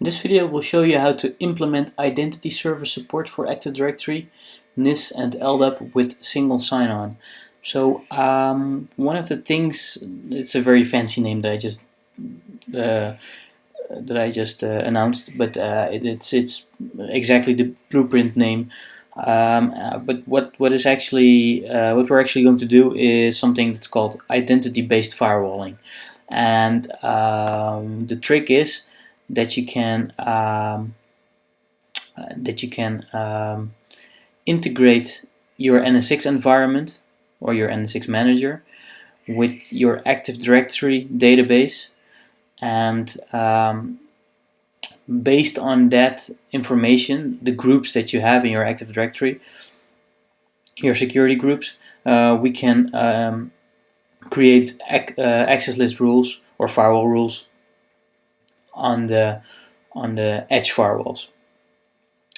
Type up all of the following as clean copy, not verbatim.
this video we'll show you how to implement identity server support for Active Directory, NIS and LDAP with single sign-on. So one of the things, it's a very fancy name that I just announced, but it's exactly the blueprint name. But what we're actually going to do is something that's called identity-based firewalling, and the trick is that you can integrate your NSX environment or your NSX manager with your Active Directory database, and based on that information, the groups that you have in your Active Directory, your security groups, we can create access list rules or firewall rules on the edge firewalls.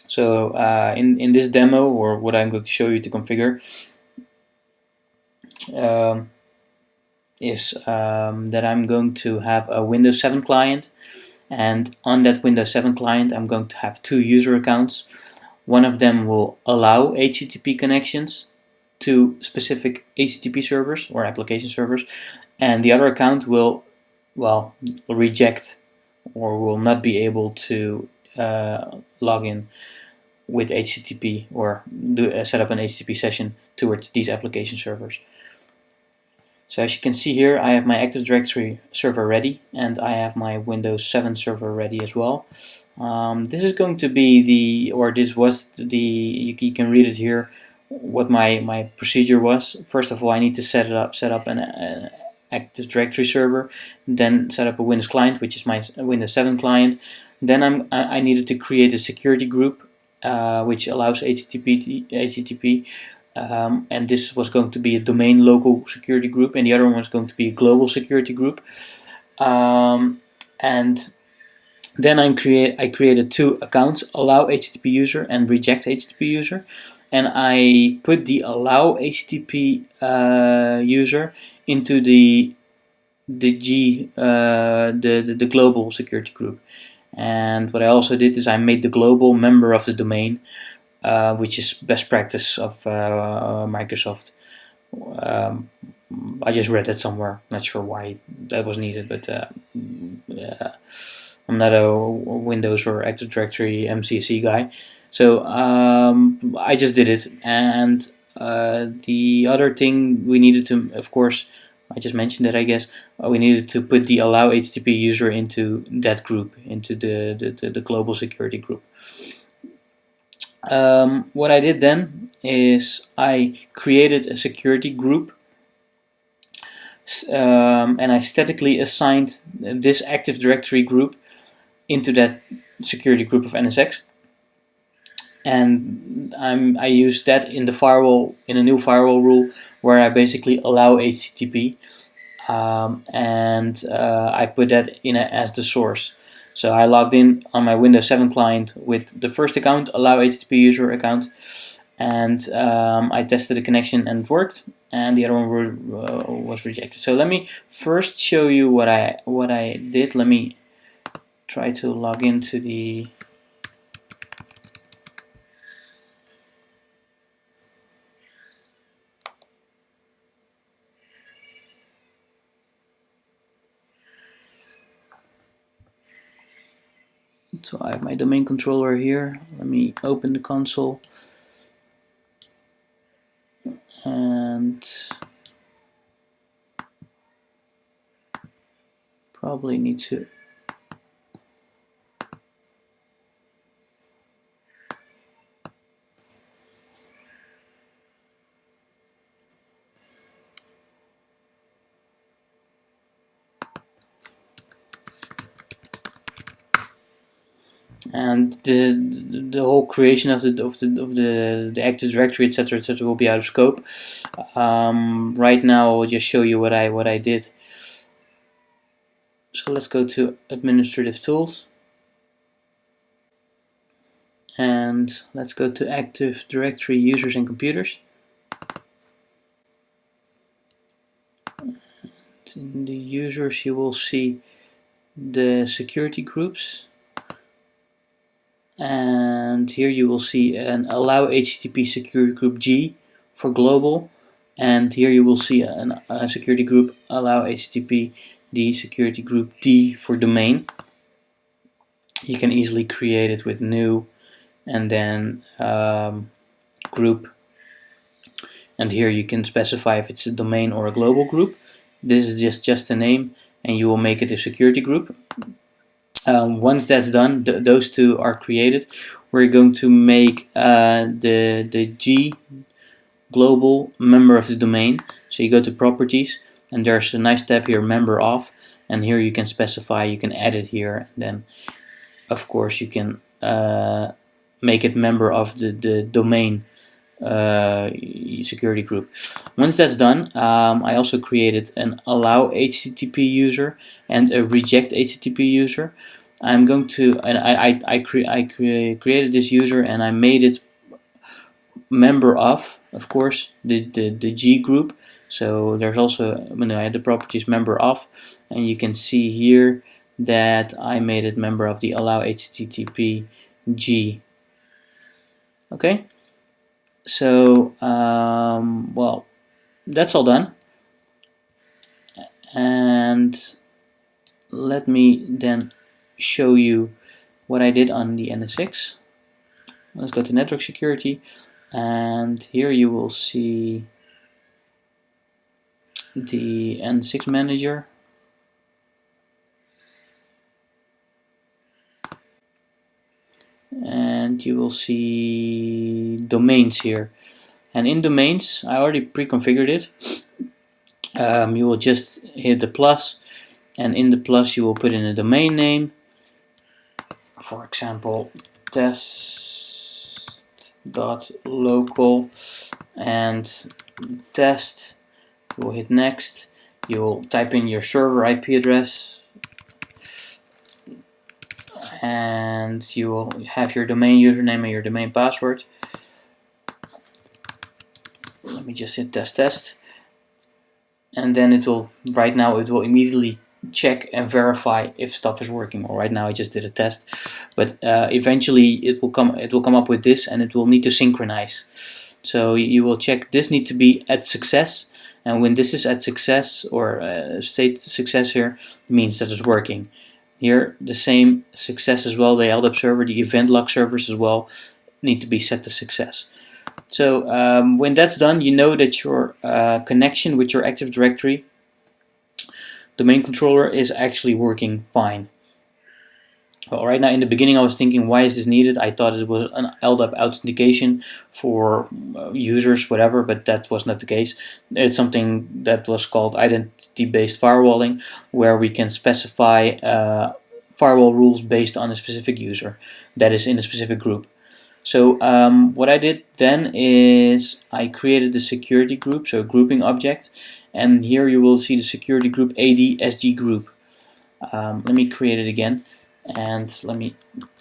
So in this demo, or what I'm going to show you to configure, is that I'm going to have a Windows 7 client, and on that Windows 7 client I'm going to have two user accounts. One of them will allow HTTP connections to specific HTTP servers or application servers, and the other account will, well, reject or will not be able to log in with HTTP or set up an HTTP session towards these application servers. So as you can see here, I have my Active Directory server ready, and I have my Windows 7 server ready as well. This is going to be this was you can read it here, what my procedure was. First of all, I need to set up an Active Directory server, then set up a Windows client, which is my Windows 7 client. Then I needed to create a security group, which allows HTTP. And this was going to be a domain local security group, and the other one was going to be a global security group. And then I created two accounts, allow HTTP user and reject HTTP user, and I put the allow HTTP user into the global security group. And what I also did is I made the global member of the domain, which is best practice of Microsoft. I just read it somewhere, not sure why that was needed, but I'm not a Windows or Active Directory MCC guy, so I just did it. And the other thing we needed to, of course, I just mentioned it, I guess, we needed to put the allow HTTP user into that group, into the global security group. What I did then is I created a security group, and I statically assigned this Active Directory group into that security group of NSX, and I used that in the firewall, in a new firewall rule where I basically allow HTTP, and I put that in as the source. So I logged in on my Windows 7 client with the first account, allow HTTP user account, and I tested the connection and it worked, and the other one was rejected. So let me first show you what I did. Let me try to log into the So I have my domain controller here. Let me open the console, and probably need to and the whole creation of the Active Directory, etc., will be out of scope. Right now I'll just show you what I did. So let's go to Administrative Tools, and let's go to Active Directory Users and Computers. In the users you will see the security groups. and here you will see an allow HTTP security group G for global, and here you will see a security group allow HTTP the security group D for domain. You can easily create it with new and then group, and here you can specify if it's a domain or a global group. This is just a name, and you will make it a security group. Once that's done, those two are created, we're going to make the G global member of the domain. So you go to properties, and there's a nice tab here, member of, and here you can specify, you can add it here, and then of course you can make it member of the domain security group. Once that's done, I also created an allow HTTP user and a reject HTTP user. I'm going to, and I created this user, and I made it member of course, the G group. So there's also, I had the properties member of, and you can see here that I made it member of the allow HTTP G. Okay. So, well, that's all done. And let me then show you what I did on the NSX. Let's go to network security, and here you will see the NSX manager. And you will see domains here, and in domains I already pre-configured it. You will just hit the plus, and in the plus you will put in a domain name, for example test.local, and test. You will hit next, you will type in your server IP address, and you will have your domain username and your domain password. Let me just hit test, and then it will, right now it will immediately check and verify if stuff is working. Well, right now I just did a test, but eventually it will come up with this, and it will need to synchronize. So you will check, this need to be at success, and when this is at success, or state success here, means that it's working. Here, the same success as well, the LDAP server, the event log servers as well, need to be set to success. So when that's done, you know that your connection with your Active Directory domain controller is actually working fine. Well, right now in the beginning I was thinking, why is this needed? I thought it was an LDAP authentication for users, whatever, but that was not the case. It's something that was called identity-based firewalling, where we can specify firewall rules based on a specific user that is in a specific group. So what I did then is I created the security group, so a grouping object, and here you will see the security group AD-SG group. Let me create it again. And let me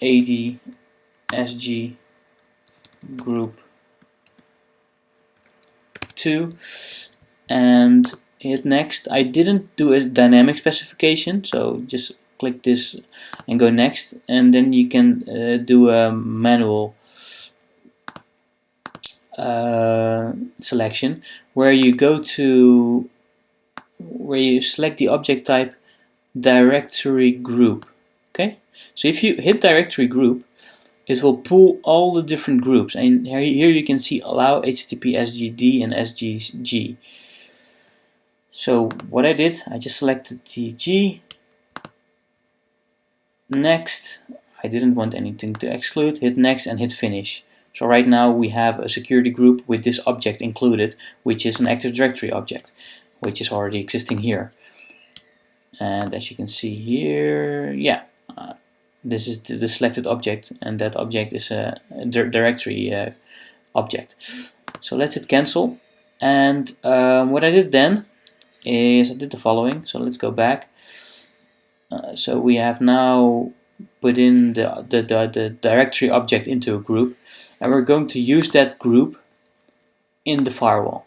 AD-SG group 2 and hit next. I didn't do a dynamic specification, so just click this and go next, and then you can do a manual selection where you go to where you select the object type directory group. Okay, so if you hit directory group, it will pull all the different groups, and here you can see allow HTTP SGD and SGG. So what I did, I just selected the G, next, I didn't want anything to exclude, hit next and hit finish. So right now we have a security group with this object included, which is an Active Directory object, which is already existing here. And as you can see here, yeah, this is the selected object, and that object is a directory object. So let's hit cancel, and what I did then is I did the following. So let's go back. So we have now put in the directory object into a group, and we're going to use that group in the firewall.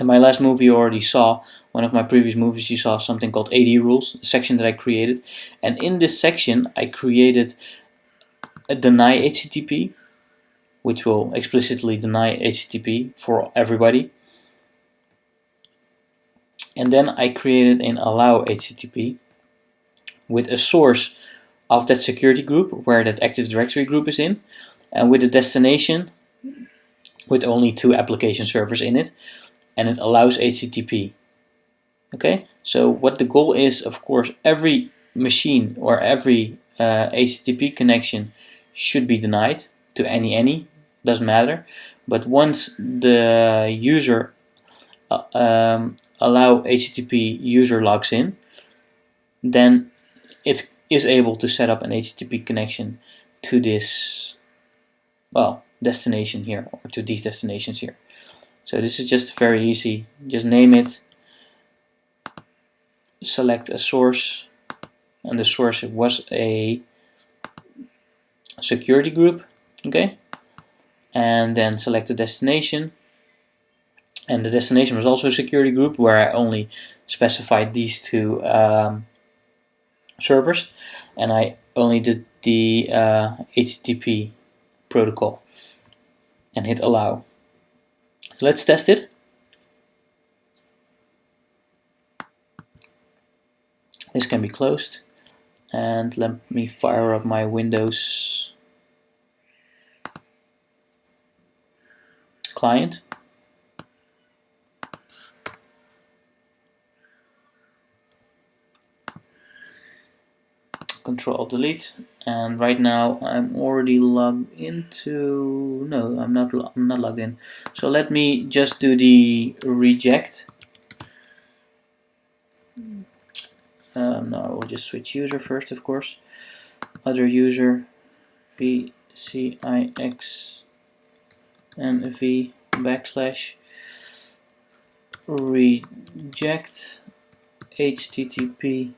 In my last movie you already saw, one of my previous movies, you saw something called AD rules, a section that I created, and in this section I created deny HTTP, which will explicitly deny HTTP for everybody. And then I created an allow HTTP with a source of that security group where that Active Directory group is in, and with a destination with only 2 application servers in it, and it allows HTTP. Okay, so what the goal is, of course, every machine or every HTTP connection should be denied to any, doesn't matter. But once the user allow HTTP user logs in, then it is able to set up an HTTP connection to this, well, destination here, or to these destinations here. So this is just very easy. Just name it, select a source, and the source was a security group, okay, and then select the destination, and the destination was also a security group where I only specified these 2 servers, and I only did the HTTP protocol and hit allow. So let's test it. This can be closed, and let me fire up my Windows client. Control Delete, and right now I'm already logged into, no, I'm not logged in. So let me just do the reject. No, I will just switch user first, of course. Other user, VCIX-NV / reject HTTP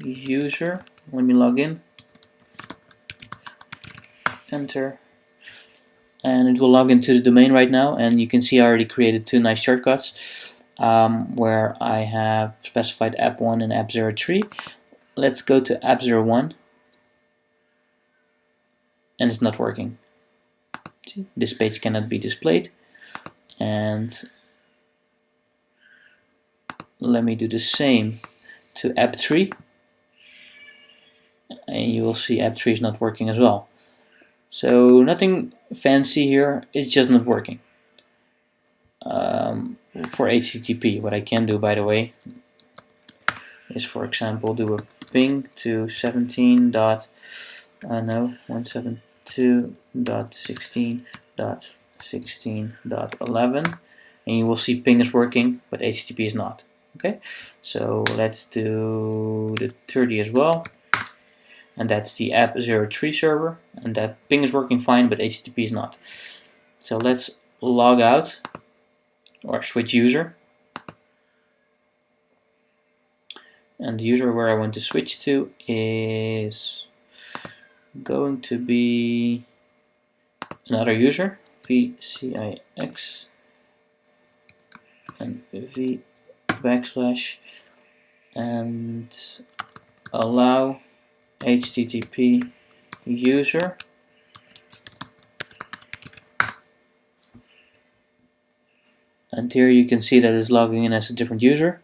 user. Let me log in, enter, and it will log into the domain right now, and you can see I already created 2 nice shortcuts where I have specified app1 and app03. Let's go to app01, and it's not working. See, this page cannot be displayed, and let me do the same to app3, and you will see app3 is not working as well. So nothing fancy here, it's just not working. For HTTP, what I can do, by the way, is, for example, do a ping to 172.16.16.11, and you will see ping is working, but HTTP is not. Okay, so let's do the 30 as well, and that's the app03 server, and that ping is working fine, but HTTP is not. So let's log out or switch user, and the user where I want to switch to is going to be another user, VCIX and V / and allow HTTP user, and here you can see that it's logging in as a different user,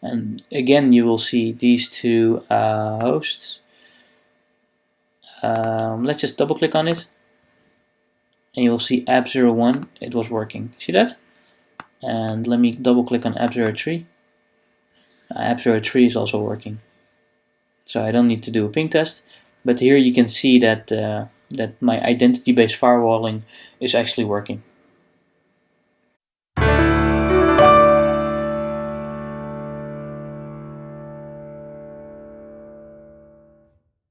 and again you will see these 2 hosts. Let's just double click on it, and you will see app01, it was working. See that? And let me double click on app03. App03 is also working. So I don't need to do a ping test, but here you can see that that my identity-based firewalling is actually working.